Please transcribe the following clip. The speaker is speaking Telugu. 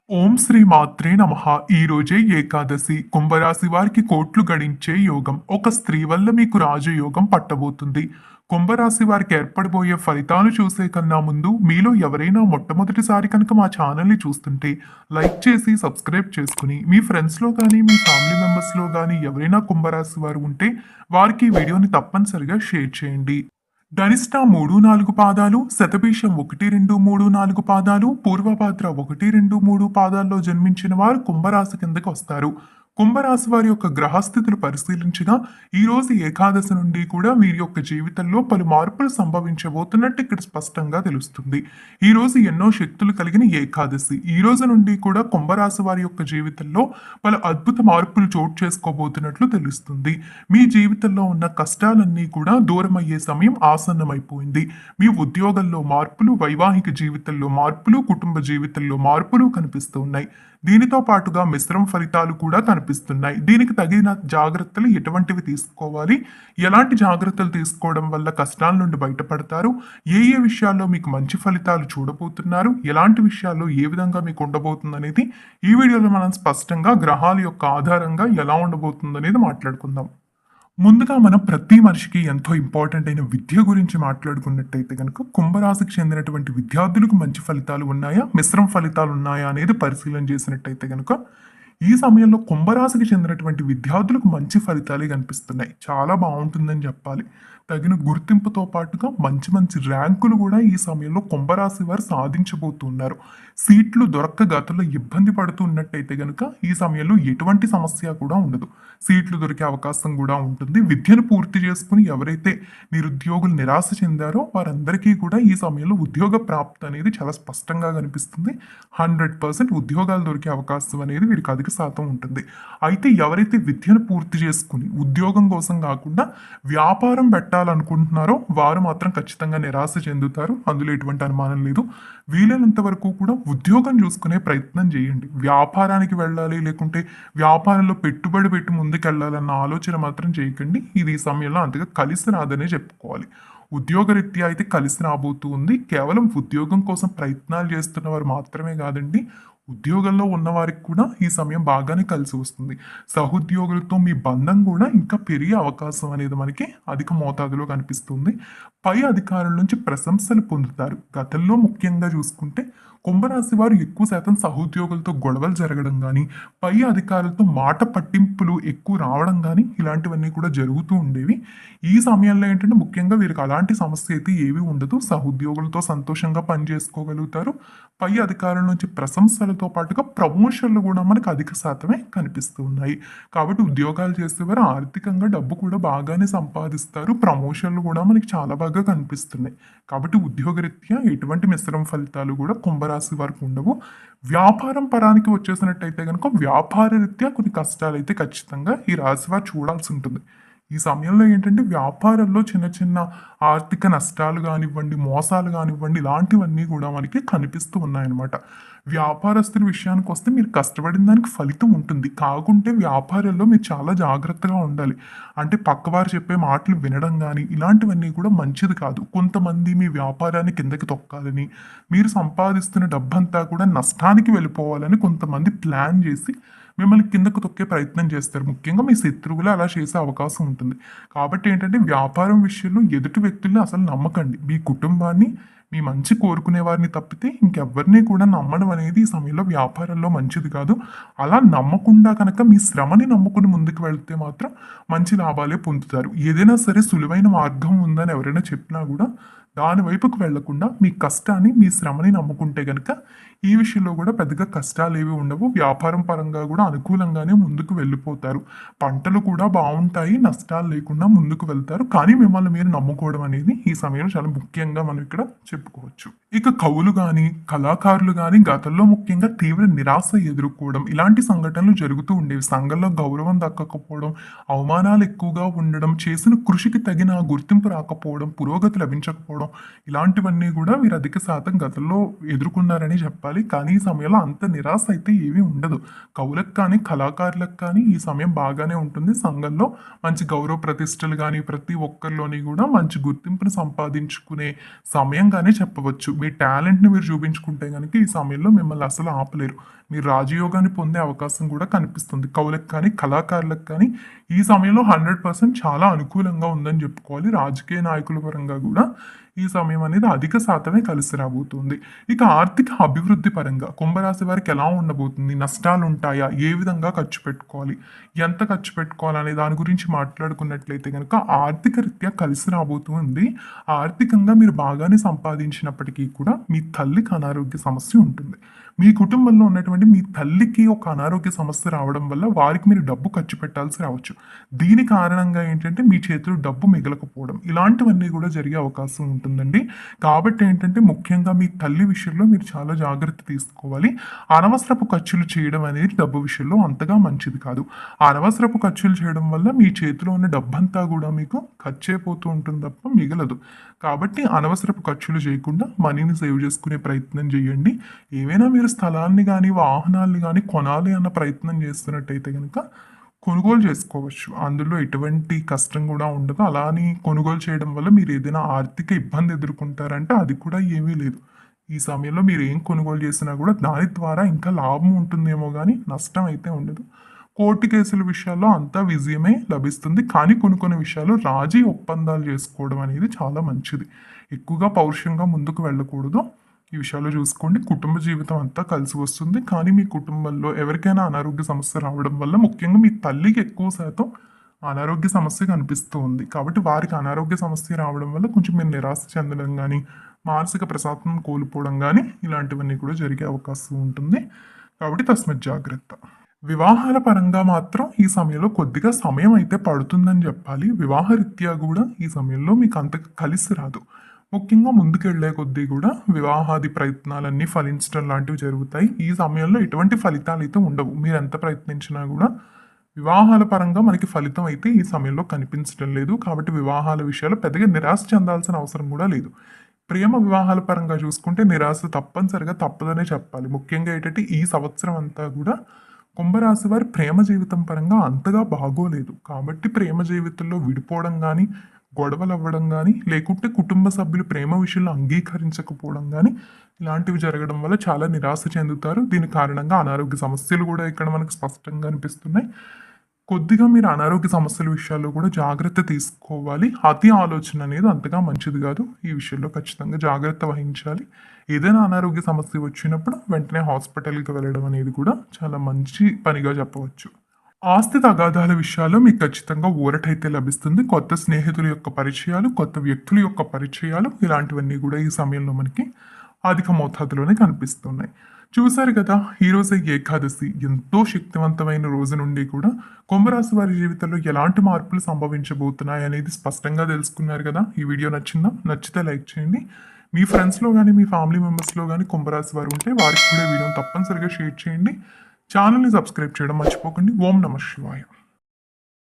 ఓం శ్రీ మాత్రే నమః. ఈ రోజే ఏకాదశి. కుంభరాశి వారికి కోట్లు గడించే యోగం. ఒక స్త్రీ వల్ల మీకు రాజయోగం పట్టబోతుంది. కుంభరాశి వారికి ఏర్పడబోయే ఫలితాలు చూసే కన్నా ముందు మీలో ఎవరైనా మొట్టమొదటిసారి కనుక మా ఛానల్ని చూస్తుంటే లైక్ చేసి సబ్స్క్రైబ్ చేసుకుని మీ ఫ్రెండ్స్లో కానీ మీ ఫ్యామిలీ మెంబర్స్లో కానీ ఎవరైనా కుంభరాశి వారు ఉంటే వారికి ఈ వీడియోని తప్పనిసరిగా షేర్ చేయండి. ధనిష్ట 3-4 పాదాలు, శతభిషం 1-2-3-4 పాదాలు, పూర్వభాద్ర 1-2-3 పాదాల్లో జన్మించిన వారు కుంభరాశి కిందకి వస్తారు. కుంభరాశి వారి యొక్క గ్రహస్థితులు పరిశీలించగా ఈ రోజు ఏకాదశి నుండి కూడా వీరి యొక్క జీవితంలో పలు మార్పులు సంభవించబోతున్నట్టు ఇక్కడ స్పష్టంగా తెలుస్తుంది. ఈ రోజు ఎన్నో శక్తులు కలిగిన ఏకాదశి. ఈ రోజు నుండి కూడా కుంభరాశి వారి యొక్క జీవితంలో పలు అద్భుత మార్పులు చోటు చేసుకోబోతున్నట్లు తెలుస్తుంది. మీ జీవితంలో ఉన్న కష్టాలన్నీ కూడా దూరమయ్యే సమయం ఆసన్నమైపోయింది. మీ ఉద్యోగంలో మార్పులు, వైవాహిక జీవితంలో మార్పులు, కుటుంబ జీవితంలో మార్పులు కనిపిస్తూ ఉన్నాయి. దీనితో పాటుగా మిశ్రమ ఫలితాలు కూడా కనిపిస్తున్నాయి. దీనికి తగిన జాగ్రత్తలు ఎటువంటివి తీసుకోవాలి, ఎలాంటి జాగ్రత్తలు తీసుకోవడం వల్ల కష్టాల నుండి బయటపడతారు, ఏ ఏ విషయాల్లో మీకు మంచి ఫలితాలు చూడబోతున్నారు, ఎలాంటి విషయాల్లో ఏ విధంగా మీకు ఉండబోతుంది అనేది ఈ వీడియోలో మనం స్పష్టంగా గ్రహాల యొక్క ఆధారంగా ఎలా ఉండబోతుంది అనేది మాట్లాడుకుందాం. ముందుగా మనం ప్రతి మనిషికి ఎంతో ఇంపార్టెంట్ అయిన విద్య గురించి మాట్లాడుకున్నట్టయితే కనుక కుంభరాశికి చెందినటువంటి విద్యార్థులకు మంచి ఫలితాలు ఉన్నాయా, మిశ్రమ ఫలితాలు ఉన్నాయా అనేది పరిశీలన చేసినట్టయితే కనుక ఈ సమయంలో కుంభరాశికి చెందినటువంటి విద్యార్థులకు మంచి ఫలితాలే కనిపిస్తున్నాయి. చాలా బాగుంటుందని చెప్పాలి. తగిన గుర్తింపుతో పాటుగా మంచి మంచి ర్యాంకులు కూడా ఈ సమయంలో కుంభరాశి వారు సాధించబోతున్నారు. సీట్లు దొరక్క గతంలో ఇబ్బంది పడుతున్నట్టయితే కనుక ఈ సమయంలో ఎటువంటి సమస్య కూడా ఉండదు. సీట్లు దొరికే అవకాశం కూడా ఉంటుంది. విద్యను పూర్తి చేసుకుని ఎవరైతే నిరుద్యోగులు నిరాశ చెందారో వారందరికీ కూడా ఈ సమయంలో ఉద్యోగ ప్రాప్తి అనేది చాలా స్పష్టంగా కనిపిస్తుంది. 100% ఉద్యోగాలు దొరికే అవకాశం అనేది వీరికి అధిక శాతం ఉంటుంది. అయితే ఎవరైతే విద్యను పూర్తి చేసుకుని ఉద్యోగం కోసం కాకుండా వ్యాపారం పెట్టాలనుకుంటున్నారో వారు మాత్రం ఖచ్చితంగా నిరాశ చెందుతారు. అందులో ఎటువంటి అనుమానం లేదు. వీలైనంత వరకు కూడా ఉద్యోగం చూసుకునే ప్రయత్నం చేయండి. వ్యాపారానికి వెళ్ళాలి, లేకుంటే వ్యాపారంలో పెట్టుబడి పెట్టి ముందుకెళ్ళాలన్న ఆలోచన మాత్రం చేయకండి. ఇది ఈ సమయంలో అంతగా కలిసి రాదనే చెప్పుకోవాలి. ఉద్యోగరీత్యా అయితే కలిసి రాబోతూ ఉంది. కేవలం ఉద్యోగం కోసం ప్రయత్నాలు చేస్తున్న వారు మాత్రమే కాదండి, ఉద్యోగంలో ఉన్నవారికి కూడా ఈ సమయం బాగానే కలిసి వస్తుంది. సహోద్యోగులతో మీ బంధం కూడా ఇంకా పెరిగే అవకాశం అనేది మనకి అధిక మోతాదులో కనిపిస్తుంది. పై అధికారుల నుంచి ప్రశంసలు పొందుతారు. గతంలో ముఖ్యంగా చూసుకుంటే కుంభరాశి వారు ఎక్కువ శాతం సహోద్యోగులతో గొడవలు జరగడం కానీ, పై అధికారులతో మాట పట్టింపులు ఎక్కువ రావడం కానీ ఇలాంటివన్నీ కూడా జరుగుతూ ఉండేవి. ఈ సమయంలో ఏంటంటే ముఖ్యంగా వీరికి అలాంటి సమస్య అయితే ఏమీ ఉండదు. సహోద్యోగులతో సంతోషంగా పనిచేసుకోగలుగుతారు. పై అధికారుల నుంచి ప్రశంసలతో పాటుగా ప్రమోషన్లు కూడా మనకు అధిక శాతమే కనిపిస్తూ ఉన్నాయి. కాబట్టి ఉద్యోగాలు చేసేవారు ఆర్థికంగా డబ్బు కూడా బాగానే సంపాదిస్తారు. ప్రమోషన్లు కూడా మనకి చాలా బాగా కనిపిస్తున్నాయి. కాబట్టి ఉద్యోగరీత్యా ఎటువంటి మిశ్రమ ఫలితాలు కూడా కుంభరాశి వారికి ఉండవు. వ్యాపారం పరానికి వచ్చేసినట్టయితే కనుక వ్యాపార రీత్యా కొన్ని కష్టాలు అయితే ఖచ్చితంగా ఈ రాశి వారు చూడాల్సి ఉంటుంది. ఈ సమయంలో ఏంటంటే వ్యాపారంలో చిన్న చిన్న ఆర్థిక నష్టాలు కానివ్వండి, మోసాలు కానివ్వండి, ఇలాంటివన్నీ కూడా మనకి కనిపిస్తూ ఉన్నాయన్నమాట. వ్యాపారస్తుల విషయానికి వస్తే మీరు కష్టపడిన దానికి ఫలితం ఉంటుంది. కాకుంటే వ్యాపారంలో మీరు చాలా జాగ్రత్తగా ఉండాలి. అంటే పక్కవారు చెప్పే మాటలు వినడం కానీ ఇలాంటివన్నీ కూడా మంచిది కాదు. కొంతమంది మీ వ్యాపారాన్ని కిందకి తొక్కాలని, మీరు సంపాదిస్తున్న డబ్బంతా కూడా నష్టానికి వెళ్ళిపోవాలని కొంతమంది ప్లాన్ చేసి మిమ్మల్ని కిందకు తొక్కే ప్రయత్నం చేస్తారు. ముఖ్యంగా మీ శత్రువులు అలా చేసే అవకాశం ఉంటుంది. కాబట్టి ఏంటంటే వ్యాపారం విషయంలో ఎదుటి వ్యక్తుల్ని అసలు నమ్మకండి. మీ కుటుంబాన్ని, మీ మంచి కోరుకునే వారిని తప్పితే ఇంకెవ్వరిని కూడా నమ్మడం అనేది ఈ సమయంలో వ్యాపారంలో మంచిది కాదు. అలా నమ్మకుండా కనుక మీ శ్రమని నమ్ముకుని ముందుకు వెళ్తే మాత్రం మంచి లాభాలే పొందుతారు. ఏదైనా సరే సులువైన మార్గం ఉందని ఎవరైనా చెప్పినా కూడా దాని వైపుకు వెళ్లకుండా మీ కష్టాన్ని, మీ శ్రమని నమ్ముకుంటే గనక ఈ విషయంలో కూడా పెద్దగా కష్టాలు ఏవి ఉండవు. వ్యాపారం పరంగా కూడా అనుకూలంగానే ముందుకు వెళ్ళిపోతారు. పంటలు కూడా బాగుంటాయి. నష్టాలు లేకుండా ముందుకు వెళ్తారు. కానీ మిమ్మల్ని మీరు నమ్ముకోవడం అనేది ఈ సమయంలో చాలా ముఖ్యంగా మనం ఇక్కడ చెప్పుకోవచ్చు. ఇక కవులు కానీ, కళాకారులు కానీ గతంలో ముఖ్యంగా తీవ్ర నిరాశ ఎదుర్కోవడం ఇలాంటి సంఘటనలు జరుగుతూ ఉండేవి. సంఘంలో గౌరవం దక్కకపోవడం, అవమానాలు ఎక్కువగా ఉండడం, చేసిన కృషికి తగిన గుర్తింపు రాకపోవడం, పురోగతి లభించకపోవడం రావడం ఇలాంటివన్నీ కూడా మీరు అధిక శాతం గతంలో ఎదుర్కొన్నారని చెప్పాలి. కానీ ఈ సమయంలో అంత నిరాశ అయితే ఏమీ ఉండదు. కవులకు కానీ, కళాకారులకు కానీ ఈ సమయం బాగానే ఉంటుంది. సంఘంలో మంచి గౌరవ ప్రతిష్టలు కానీ ప్రతి ఒక్కరిలోని కూడా మంచి గుర్తింపును సంపాదించుకునే సమయంగానే చెప్పవచ్చు. మీ టాలెంట్‌ని మీరు చూపించుకుంటే గనుక ఈ సమయంలో మిమ్మల్ని అసలు ఆపలేరు. మీరు రాజయోగాన్ని పొందే అవకాశం కూడా కనిపిస్తుంది. కవులకు కానీ, కళాకారులకు కానీ ఈ సమయంలో 100% చాలా అనుకూలంగా ఉందని చెప్పుకోవాలి. రాజకీయ నాయకుల పరంగా కూడా ఈ సమయం అనేది అధిక శాతమే కలిసి రాబోతుంది. ఇక ఆర్థిక అభివృద్ధి పరంగా కుంభరాశి వారికి ఎలా ఉండబోతుంది? నష్టాలు ఉంటాయా? ఏ విధంగా ఖర్చు పెట్టుకోవాలి? ఎంత ఖర్చు పెట్టుకోవాలి అనే దాని గురించి మాట్లాడుకున్నట్లయితే కనుక ఆర్థిక రీత్యా కలిసి రాబోతుంది. ఆర్థికంగా మీరు బాగానే సంపాదించినప్పటికీ కూడా మీ తల్లికి అనారోగ్య సమస్య ఉంటుంది. మీ కుటుంబంలో ఉన్నటువంటి మీ తల్లికి ఒక అనారోగ్య సమస్య రావడం వల్ల వారికి మీరు డబ్బు ఖర్చు పెట్టాల్సి రావచ్చు. దీని కారణంగా ఏంటంటే మీ చేతిలో డబ్బు మిగలకపోవడం ఇలాంటివన్నీ కూడా జరిగే అవకాశం ఉంటుందండి. కాబట్టి ఏంటంటే ముఖ్యంగా మీ తల్లి విషయంలో మీరు చాలా జాగ్రత్త తీసుకోవాలి. అనవసరపు ఖర్చులు చేయడం అనేది డబ్బు విషయంలో అంతగా మంచిది కాదు. అనవసరపు ఖర్చులు చేయడం వల్ల మీ చేతిలో ఉన్న డబ్బంతా కూడా మీకు ఖర్చయిపోతూ ఉంటుంది తప్ప మిగలదు. కాబట్టి అనవసరపు ఖర్చులు చేయకుండా మనీని సేవ్ చేసుకునే ప్రయత్నం చేయండి. ఏవైనా మీరు స్థలాన్ని కానీ, వాహనాల్ని కానీ కొనాలి అన్న ప్రయత్నం చేస్తున్నట్టయితే కనుక కొనుగోలు చేసుకోవచ్చు. అందులో ఎటువంటి కష్టం కూడా ఉండదు. అలా అని కొనుగోలు చేయడం వల్ల మీరు ఏదైనా ఆర్థిక ఇబ్బంది ఎదుర్కొంటారంటే అది కూడా ఏమీ లేదు. ఈ సమయంలో మీరు ఏం కొనుగోలు చేసినా కూడా దాని ద్వారా ఇంకా లాభం ఉంటుందేమో కానీ నష్టం అయితే ఉండదు. కోర్టు కేసుల విషయాల్లో అంతా విజయమే లభిస్తుంది. కానీ కొన్ని విషయాల్లో రాజీ ఒప్పందాలు చేసుకోవడం అనేది చాలా మంచిది. ఎక్కువగా పౌరుషంగా ముందుకు వెళ్ళకూడదు. ఈ విషయాల్లో చూసుకోండి. కుటుంబ జీవితం అంతా కలిసి వస్తుంది. కానీ మీ కుటుంబంలో ఎవరికైనా అనారోగ్య సమస్య రావడం వల్ల ముఖ్యంగా మీ తల్లికి ఎక్కువ శాతం అనారోగ్య సమస్య కనిపిస్తూ ఉంది. కాబట్టి వారికి అనారోగ్య సమస్య రావడం వల్ల కొంచెం మీరు నిరాశ చెందడం కానీ, మానసిక ప్రశాంతం కోల్పోవడం కానీ ఇలాంటివన్నీ కూడా జరిగే అవకాశం ఉంటుంది. కాబట్టి తస్మత్ జాగ్రత్త. వివాహాల పరంగా మాత్రం ఈ సమయంలో కొద్దిగా సమయం అయితే పడుతుందని చెప్పాలి. వివాహరీత్యా కూడా ఈ సమయంలో మీకు అంతగా కలిసి రాదు. ముఖ్యంగా ముందుకెళ్లే కొద్దీ కూడా వివాహాది ప్రయత్నాలన్నీ ఫలించడం లాంటివి జరుగుతాయి. ఈ సమయంలో ఎటువంటి ఫలితాలు అయితే ఉండవు. మీరు ఎంత ప్రయత్నించినా కూడా వివాహాల పరంగా మనకి ఫలితం అయితే ఈ సమయంలో కనిపించడం లేదు. కాబట్టి వివాహాల విషయాల్లో పెద్దగా నిరాశ చెందాల్సిన అవసరం కూడా లేదు. ప్రేమ వివాహాల పరంగా చూసుకుంటే నిరాశ తప్పనిసరిగా తప్పదనే చెప్పాలి. ముఖ్యంగా ఏంటంటే ఈ సంవత్సరం అంతా కూడా కుంభరాశి వారి ప్రేమ జీవితం పరంగా అంతగా బాగోలేదు. కాబట్టి ప్రేమ జీవితంలో విడిపోవడం కానీ, గొడవలు అవ్వడం కానీ, లేకుంటే కుటుంబ సభ్యులు ప్రేమ విషయంలో అంగీకరించకపోవడం కానీ ఇలాంటివి జరగడం వల్ల చాలా నిరాశ చెందుతారు. దీని కారణంగా అనారోగ్య సమస్యలు కూడా ఇక్కడ మనకు స్పష్టంగా అనిపిస్తున్నాయి. కొద్దిగా మీరు అనారోగ్య సమస్యల విషయాల్లో కూడా జాగ్రత్త తీసుకోవాలి. అతి ఆలోచన అనేది అంతగా మంచిది కాదు. ఈ విషయంలో ఖచ్చితంగా జాగ్రత్త వహించాలి. ఏదైనా అనారోగ్య సమస్య వచ్చినప్పుడు వెంటనే హాస్పిటల్కి వెళ్ళడం అనేది కూడా చాలా మంచి పనిగా చెప్పవచ్చు. ఆస్తి తగాదాల విషయాల్లో మీకు ఖచ్చితంగా ఊరటైతే లభిస్తుంది. కొత్త స్నేహితుల యొక్క పరిచయాలు, కొత్త వ్యక్తుల యొక్క పరిచయాలు ఇలాంటివన్నీ కూడా ఈ సమయంలో మనకి అధిక మోతాదులోనే కనిపిస్తున్నాయి. చూశారు కదా, ఈరోజు ఏకాదశి ఎంతో శక్తివంతమైన రోజు నుండి కూడా కుంభరాశి వారి జీవితంలో ఎలాంటి మార్పులు సంభవించబోతున్నాయి అనేది స్పష్టంగా తెలుసుకున్నారు కదా. ఈ వీడియో నచ్చిందా? నచ్చితే లైక్ చేయండి. మీ ఫ్రెండ్స్లో కానీ, మీ ఫ్యామిలీ మెంబర్స్లో కానీ కుంభరాశి వారు ఉంటే వారికి కూడా వీడియోని తప్పనిసరిగా షేర్ చేయండి. ఛానల్ని సబ్స్క్రైబ్ చేయడం మర్చిపోకండి. ఓం నమః శివాయ.